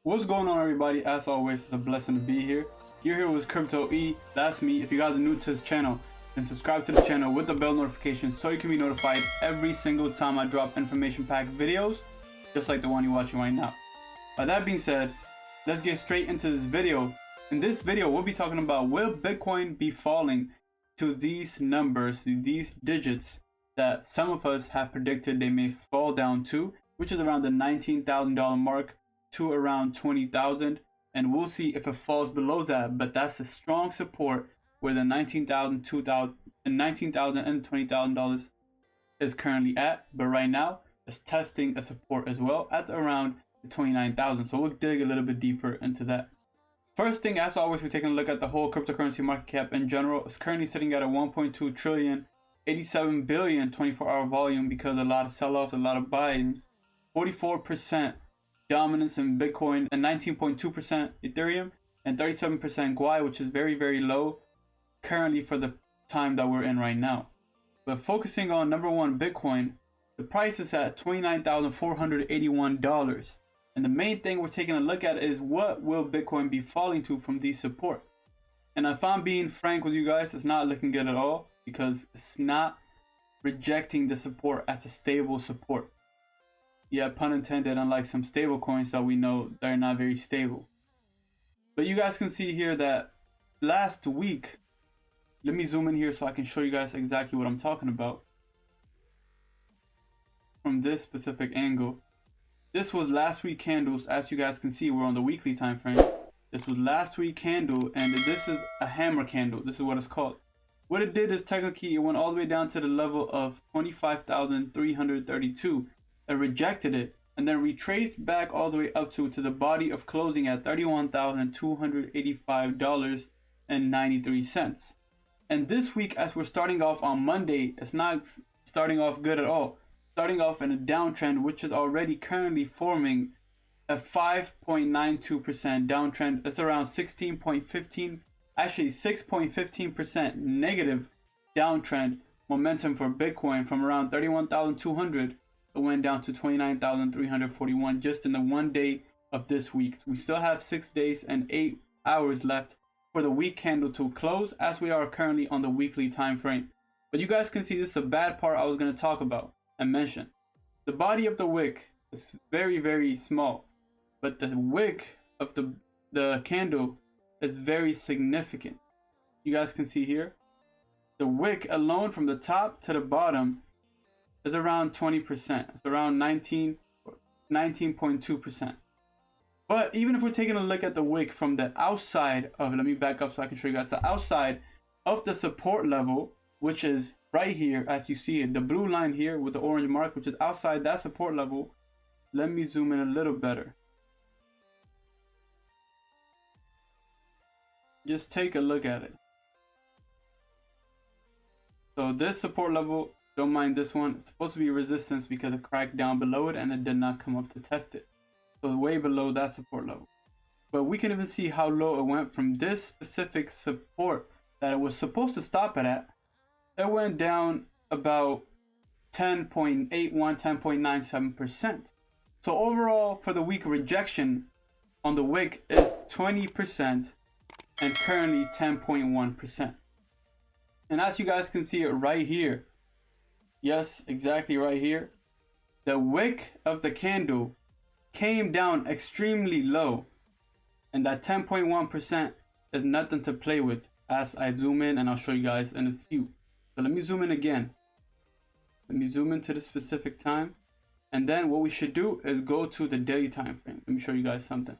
What's going on, everybody? As always, it's a blessing to be here. You're here with Crypto E. That's me. If you guys are new to this channel, then subscribe to the channel with the bell notification so you can be notified every single time I drop information packed videos, just like the one you're watching right now. By that being said, let's get straight into this video. In this video, we'll be talking about, will Bitcoin be falling to these numbers, these digits that some of us have predicted they may fall down to, which is around the $19,000 mark to around 20,000, and we'll see if it falls below that. But that's a strong support where the $19,000, $2,000, and $19,000 and $20,000 is currently at. But right now, it's testing a support as well at around the 29,000. So we'll dig a little bit deeper into that. First thing, as always, we're taking a look at the whole cryptocurrency market cap in general. It's currently sitting at a 1.2 trillion, 87 billion 24-hour volume because a lot of sell-offs, a lot of buy-ins, 44% dominance in Bitcoin, and 19.2% Ethereum, and 37% Gwei, which is very, very low currently for the time that we're in right now. But focusing on number one, Bitcoin, the price is at $29,481. And the main thing we're taking a look at is, what will Bitcoin be falling to from these support? And if I'm being frank with you guys, it's not looking good at all, because it's not rejecting the support as a stable support. Yeah, pun intended, unlike some stable coins that we know they're not very stable. But you guys can see here that last week, let me zoom in here so I can show you guys exactly what I'm talking about from this specific angle. This was last week candles. As you guys can see, we're on the weekly time frame. This was last week candle, and this is a hammer candle. This is what it's called. What it did is, technically, it went all the way down to the level of 25,332. It rejected it, and then retraced back all the way up to the body of closing at $31,285.93. And this week, as we're starting off on Monday, it's not starting off good at all. Starting off in a downtrend, which is already currently forming a 5.92% downtrend. It's around 16.15, actually 6.15% negative downtrend momentum for Bitcoin from around 31,200. It went down to 29,341 just in the 1 day of this week. We still have 6 days and 8 hours left for the week candle to close, as we are currently on the weekly time frame. But you guys can see this is a bad part I was going to talk about and mention. The body of the wick is very, very small, but the wick of the candle is very significant. You guys can see here, the wick alone from the top to the bottom is around 20%. It's around 19.2%. But even if we're taking a look at the wick from the outside of, let me back up so I can show you guys the outside of the support level, which is right here, as you see it, the blue line here with the orange mark, which is outside that support level. Let me zoom in a little better. Just take a look at it. So this support level, don't mind this one, it's supposed to be resistance because it cracked down below it and it did not come up to test it. So way below that support level. But we can even see how low it went from this specific support that it was supposed to stop it at. It went down about 10.81, 10.97%. So overall, for the week, rejection on the wick is 20% and currently 10.1%. And as you guys can see it right here, yes, exactly right here, the wick of the candle came down extremely low, and that 10.1% is nothing to play with. As I zoom in, and I'll show you guys in a few. So let me zoom in again. Let me zoom into the specific time, and then what we should do is go to the daily time frame. Let me show you guys something.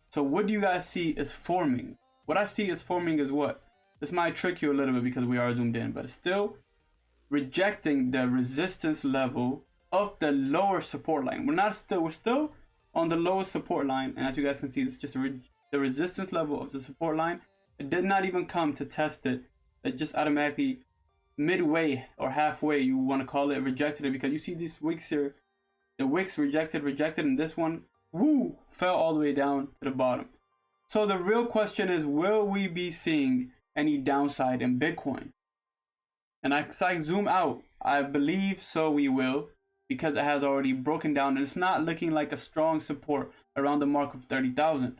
So what do you guys see is forming? What I see is forming is what? This might trick you a little bit because we are zoomed in, but it's still rejecting the resistance level of the lower support line. We're still on the lowest support line, and as you guys can see, it's just the resistance level of the support line. It did not even come to test it. It just automatically midway or halfway, you want to call it, rejected it, because you see these wicks here, the wicks rejected, and this one, woo, fell all the way down to the bottom. So the real question is, will we be seeing any downside in Bitcoin? And as I zoom out, I believe so we will. because it has already broken down and it's not looking like a strong support around the mark of 30,000.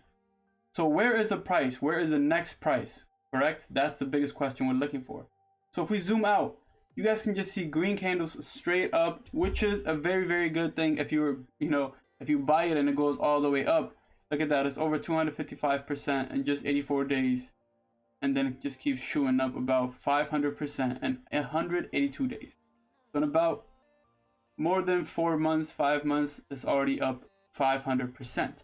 So where is the price? Where is the next price? Correct? That's the biggest question we're looking for. So if we zoom out, you guys can just see green candles straight up, which is a very, very good thing if you're, if you buy it and it goes all the way up. Look at that, it's over 255% in just 84 days. And then it just keeps shooting up about 500% in 182 days. So in about more than 4 months, 5 months, it's already up 500%.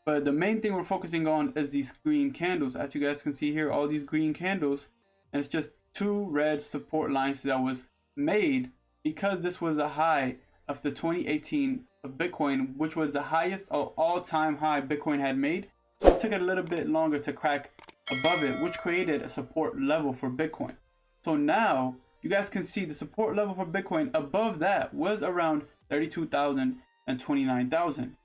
But the main thing we're focusing on is these green candles. As you guys can see here, all these green candles, and it's just two red support lines that was made because this was a high of the 2018 of Bitcoin, which was the highest all-time high Bitcoin had made. So it took it a little bit longer to crack above it, which created a support level for Bitcoin. So now you guys can see the support level for Bitcoin above that was around 32,000 and 29,000.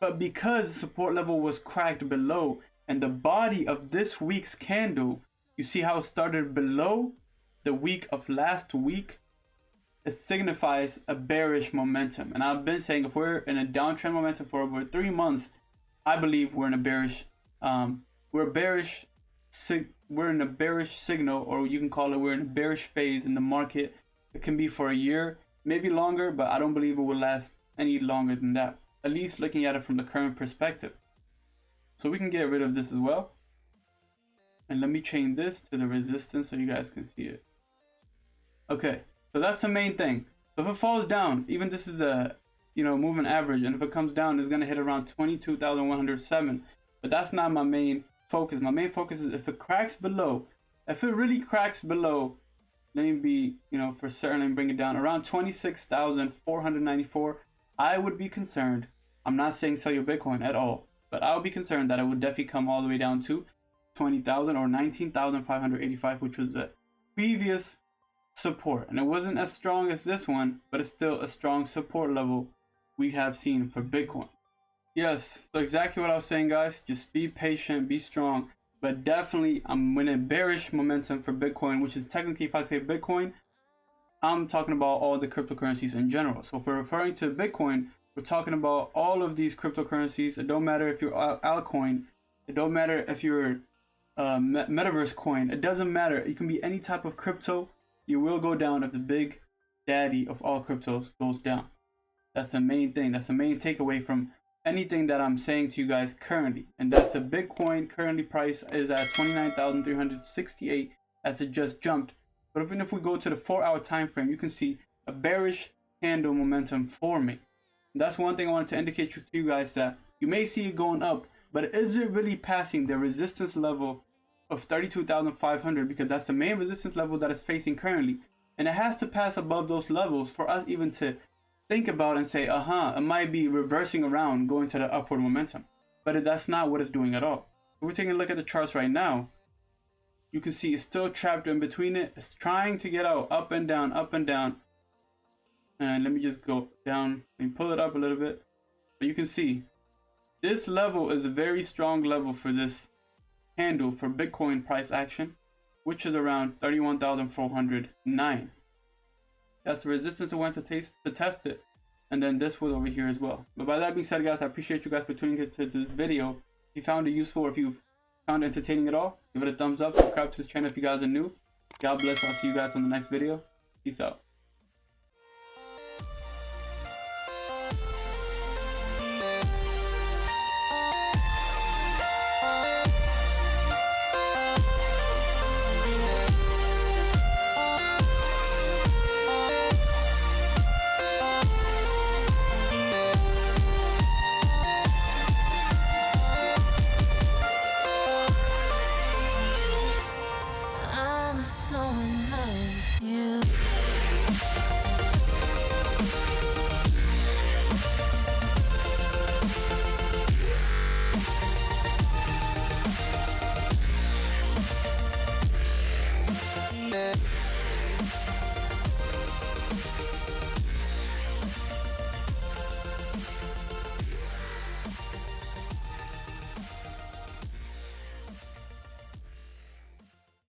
But because the support level was cracked below, and the body of this week's candle, you see how it started below the week of last week, it signifies a bearish momentum. And I've been saying if we're in a downtrend momentum for over 3 months, I believe we're in a bearish we're in a bearish signal, or you can call it we're in a bearish phase in the market. It can be for a year, maybe longer, but I don't believe it will last any longer than that, at least looking at it from the current perspective. So we can get rid of this as well, and let me change this to the resistance so you guys can see it. Okay, so that's the main thing. So if it falls down, even this is a moving average, and if it comes down, it's going to hit around 22,107. But that's not my main focus. My main focus is if it cracks below, if it really cracks below, let me be, for certain, and bring it down around 26,494, I would be concerned. I'm not saying sell your Bitcoin at all, but I would be concerned that it would definitely come all the way down to 20,000 or 19,585, which was the previous support. And it wasn't as strong as this one, but it's still a strong support level we have seen for Bitcoin. Yes, so exactly what I was saying, guys. Just be patient, be strong. But definitely, I'm in a bearish momentum for Bitcoin, which is technically, if I say Bitcoin, I'm talking about all the cryptocurrencies in general. So if we're referring to Bitcoin, we're talking about all of these cryptocurrencies. It don't matter if you're altcoin. It don't matter if you're metaverse coin. It doesn't matter. It can be any type of crypto. You will go down if the big daddy of all cryptos goes down. That's the main thing. That's the main takeaway from anything that I'm saying to you guys currently. And that's the Bitcoin currently price is at 29,368 as it just jumped. But even if we go to the 4-hour time frame, you can see a bearish candle momentum forming. And that's one thing I wanted to indicate to you guys, that you may see it going up, but is it really passing the resistance level of 32,500? Because that's the main resistance level that it's facing currently. And it has to pass above those levels for us even to think about and say, it might be reversing around, going to the upward momentum. But that's not what it's doing at all. If we're taking a look at the charts right now, you can see it's still trapped in between it. It's trying to get out, up and down, up and down. And let me just go down and pull it up a little bit. But you can see this level is a very strong level for this candle for Bitcoin price action, which is around 31,409. That's the resistance it went to test it. And then this was over here as well. But by that being said, guys, I appreciate you guys for tuning into this video. If you found it useful, or if you found it entertaining at all, give it a thumbs up, subscribe to this channel if you guys are new. God bless. I'll see you guys on the next video. Peace out.